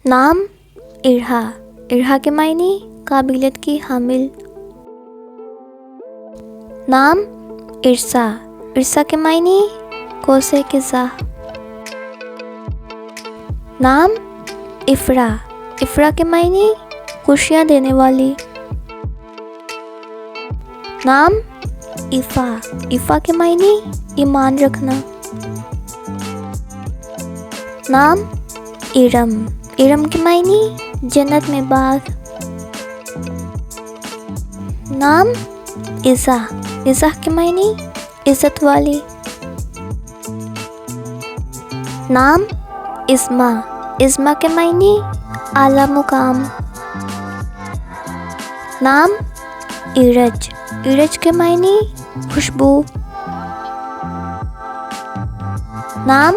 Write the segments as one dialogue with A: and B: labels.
A: नाम इरहा, इरहा के मायने काबिलियत की हामिल। नाम इरसा, इरसा के मायने कोसे किस्सा। नाम इफ़रा, इफ़रा के मायने खुशियाँ देने वाली। नाम इफ़ा, इफ़ा के मायने ईमान रखना। नाम इरम, इरम के मायने जन्नत में बाग। नाम इज़ा, इज़ा के मायने इज़्ज़त वाली। नाम इस्मा, इस्मा के मायने आला मुकाम। नाम इरज, इरज के मायने खुशबू। नाम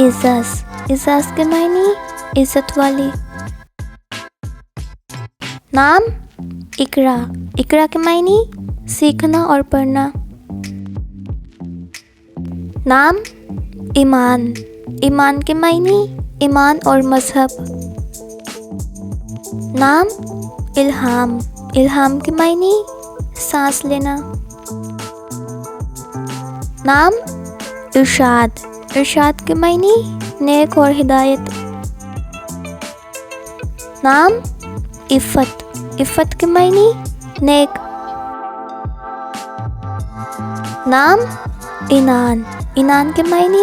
A: इज़्ज़स, इज़्ज़स के मायने इज़्ज़त वाली। नाम इकरा, इकरा के मायने सीखना और पढ़ना। नाम ईमान, ईमान के मायने ईमान और मज़हब। नाम इल्हाम, इल्हाम के मायने सांस लेना। नाम इरशाद, इरशाद के मायने नेक और हिदायत। नाम इफ़्फ़त, इफ़्फ़त के मायने नेक। नाम इनान, इनान के मायने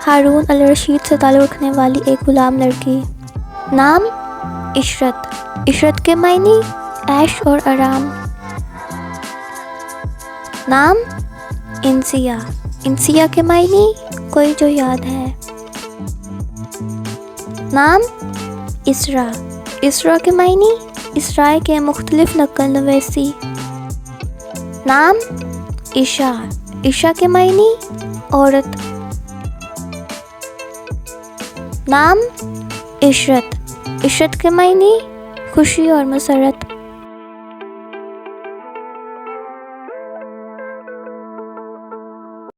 A: हारून अल रशीद से ताल्लुक़ रखने वाली एक गुलाम लड़की। नाम इशरत, इशरत के मायने ऐश और आराम। नाम इंसिया, इंसिया के मायने कोई जो याद है। नाम इसरा, इसरा के मायने इसराए के मुख्तलिफ नक़ल नवेसी। नाम ईशा, ईशा के मायने औरत। नाम इशरत, इशरत के मायने खुशी और मसरत।